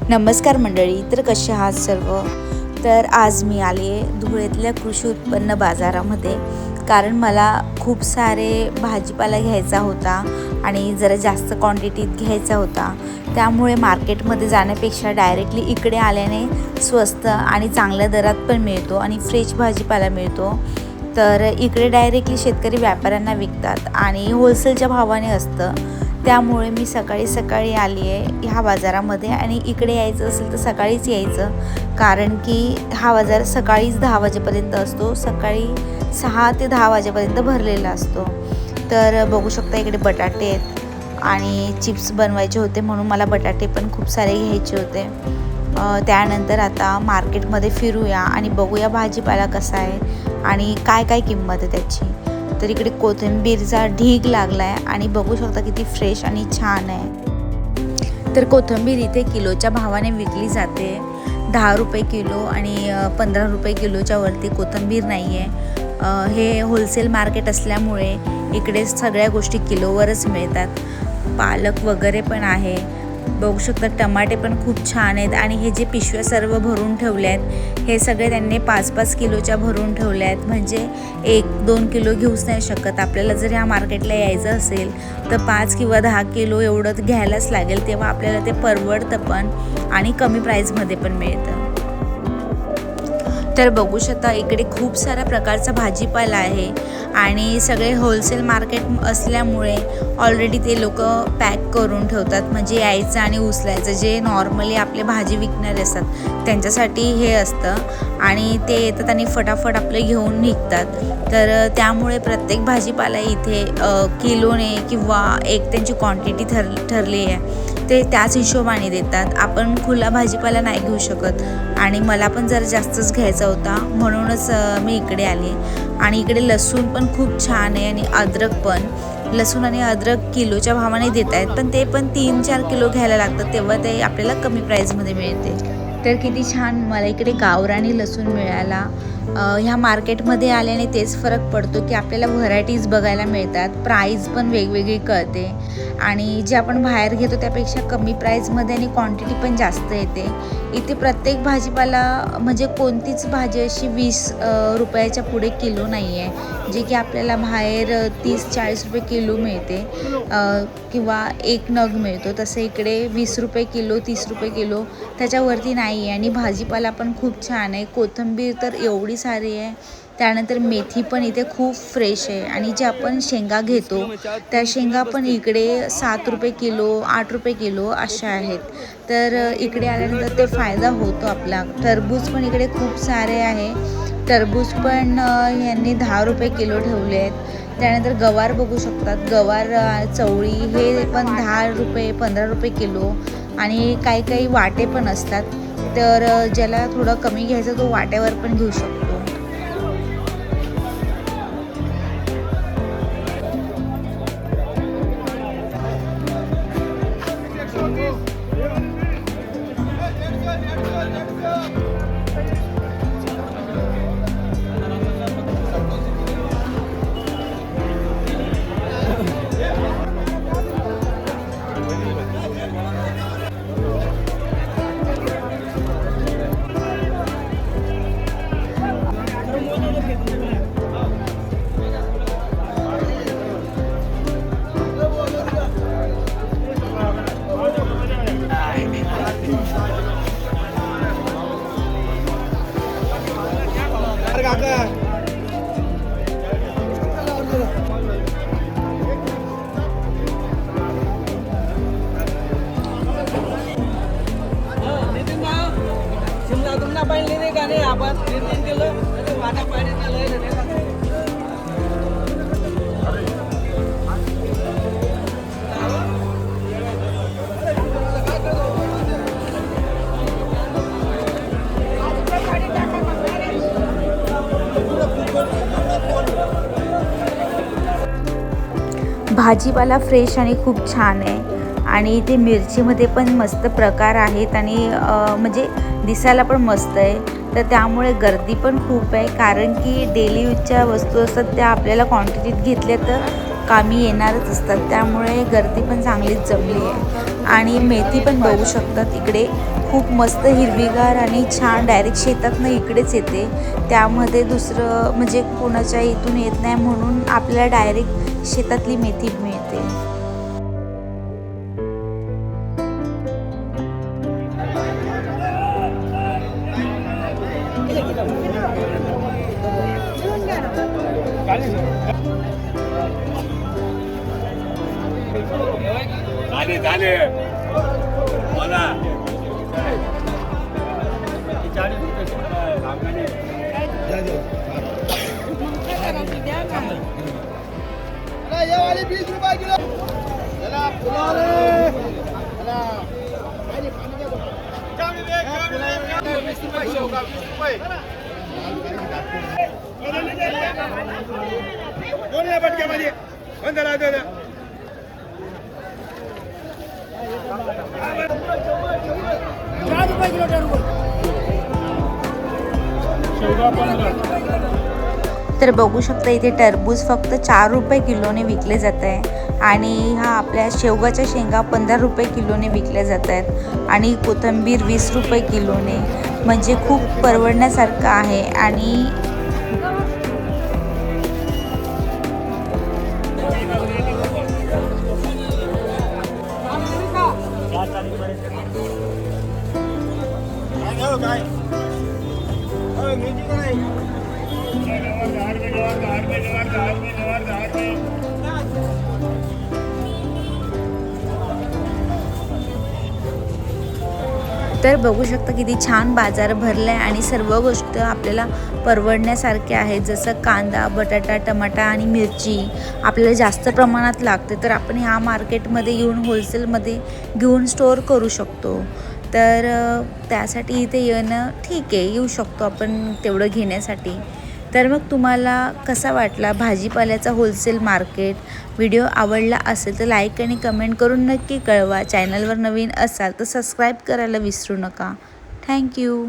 नमस्कार मंडळी, तर कसे आहात सर्व? तर आज मी आले धुळ्यातल्या कृषी उत्पन्न बाजारामध्ये, कारण मला खूप सारे भाजीपाला घ्यायचा होता आणि जरा जास्त क्वांटिटीत घ्यायचा होता. त्यामुळे मार्केटमध्ये जाण्यापेक्षा डायरेक्टली इकडे आल्याने स्वस्त आणि चांगल्या दरात पण मिळतो आणि फ्रेश भाजीपाला मिळतो. तर इकडे डायरेक्टली शेतकरी व्यापाऱ्यांना विकतात आणि होलसेलच्या भावाने असतं. त्यामुळे मी सकाळी आली आहे ह्या बाजारामध्ये आणि इकडे यायचं असेल तर सकाळीच यायचं, कारण की हा बाजार सकाळीच 10 वाजेपर्यंत असतो. सकाळी 6 ते 10 वाजेपर्यंत भरलेला असतो. तर बघू शकता इकडे बटाटे आहेत आणि चिप्स बनवायचे होते, म्हणून मला बटाटे पण खूप सारे घ्यायचे होते. त्यानंतर आता मार्केटमध्ये फिरूया आणि बघूया भाजीपाला कसा आहे आणि काय काय किंमत आहे त्याची. तर इकडे कोथिंबीरचा ढीग लागला आहे आणि बघू शकता किती फ्रेश आणि छान आहे. तर कोथिंबीर इथे किलोच्या भावाने विकली जाते. 10 रुपये किलो आणि 15 रुपये किलोच्या वरती कोथिंबीर नाही आहे. हे होलसेल मार्केट असल्यामुळे इकडे सगळ्या गोष्टी किलोवरच मिळतात. पालक वगैरे पण आहे. बघू शकता टमाटे पण खूप छान आहेत आणि हे जे पिशव्या सर्व भरून ठेवले आहेत हे सगळे त्यांनी 5-5 किलोच्या भरून ठेवल्या आहेत. म्हणजे 1-2 किलो घेऊच नाही शकत. आपल्याला जर ह्या मार्केटला यायचं असेल तर 5 किंवा 10 किलो एवढं घ्यायलाच लागेल, तेव्हा आपल्याला ते परवडतं पण आणि कमी प्राईजमध्ये पण मिळतं. तर बघू शकता इकडे खूप साऱ्या प्रकारचा भाजीपाला आहे आणि सगळे होलसेल मार्केट असल्यामुळे ऑलरेडी ते लोक पॅक करून ठेवतात. म्हणजे यायचं आणि उचलायचं, जे नॉर्मली आपले भाजी विकणारे असतात त्यांच्यासाठी हे असतं आणि ते येतात आणि फटाफट आपले घेऊन निघतात. तर त्यामुळे प्रत्येक भाजीपाला इथे किलोने किंवा एक त्यांची क्वांटिटी ठरली आहे ते त्याच हिशोबाने देतात. आपण खुला भाजीपाला नाही घेऊ शकत आणि मला पण जरा जास्तच घ्यायचा होता, म्हणूनच मी इकडे आले. आणि इकडे लसूण पण खूप छान आहे आणि अद्रक पण. लसूण आणि अद्रक किलोच्या भावाने देत आहेत, पण ते पण 3-4 किलो घ्यायला लागतात, तेव्हा ते आपल्याला कमी प्राईजमध्ये मिळते. तर किती छान मला इकडे गावरानी लसूण मिळाला. ह्या मार्केटमध्ये आल्याने तेच फरक पडतो की आपल्याला व्हरायटीज बघायला मिळतात, प्राईज पण वेगवेगळी कळते आणि जे आपण बाहेर घेतो त्यापेक्षा कमी प्राईजमध्ये आणि क्वांटिटी पण जास्त येते. इथे प्रत्येक भाजीपाला म्हणजे कोणतीच भाजी अशी 20 रुपयाच्या पुढे किलो नाही आहे, जे की आपल्याला बाहेर 30-40 रुपये किलो मिळते किंवा एक नग मिळतो. तसं इकडे 20 रुपये किलो 30 रुपये किलो त्याच्यावरती नाही आहे. आणि भाजीपाला पण खूप छान आहे. कोथिंबीर तर एवढी सारी आहे. त्यानंतर मेथी पण इथे खूप फ्रेश आहे आणि जे आपण शेंगा घेतो त्या शेंगा पण इकडे 7 रुपये किलो 8 रुपये किलो अशा आहेत. तर इकडे आल्यानंतर ते फायदा होतो आपला. टरबूज पण इकडे खूप सारे आहे. टरबूज पण यांनी 10 रुपये किलो ठेवले आहेत. त्यानंतर गवार बघू शकतात. गवार चवळी हे पण 10 रुपये 15 रुपये किलो आणि काही वाटे पण असतात. तर ज्याला थोडं कमी घ्यायचं तो वाट्यावर पण घेऊ शकतो. भाजीपाला फ्रेश आणि खूप छान आहे आणि इथे मिरचीमध्ये पण मस्त प्रकार आहेत आणि म्हणजे दिसायला पण मस्त आहे. तर त्यामुळे गर्दी पण खूप आहे, कारण की डेली यूजच्या वस्तू असतात त्या आपल्याला क्वांटिटीत घेतल्या तर कामी येणारच असतात. त्यामुळे गर्दी पण चांगलीच जमली आहे. आणि मेथी पण बघू शकतात इकडे खूप मस्त हिरवीगार आणि छान डायरेक्ट शेतातनं इकडेच येते. त्यामध्ये दुसरं म्हणजे कोणाच्या इथून येत नाही म्हणून आपल्याला डायरेक्ट शेतातली मेथी मिळते. तर बघू शकता इथे टरबूज फक्त 4 रुपये किलोने विकले जात आहे आणि हा आपल्या शेवगाच्या शेंगा 15 रुपये किलोने विकल्या जात आहेत आणि कोथिंबीर 20 रुपये किलोने, म्हणजे खूप परवडण्यासारखं आहे. आणि तर बघू शकता किती छान बाजार भरला आहे आणि सर्व गोष्ट आपल्याला परवडण्यासारख्या आहेत. जसं कांदा, बटाटा, टमाटा आणि मिरची आपल्याला जास्त प्रमाणात लागते तर आपण ह्या मार्केटमध्ये येऊन होलसेलमध्ये घेऊन स्टोअर करू शकतो. तर त्यासाठी इथे येणं ठीक आहे, येऊ शकतो आपण तेवढं घेण्यासाठी. तर मग तुम्हाला कसा वाटला भाजीपाल्याचा होलसेल मार्केट? व्हिडिओ आवडला असेल तर लाईक आणि कमेंट करून नक्की कळवा. चॅनलवर नवीन असाल तर सबस्क्राईब करायला विसरू नका. थँक्यू.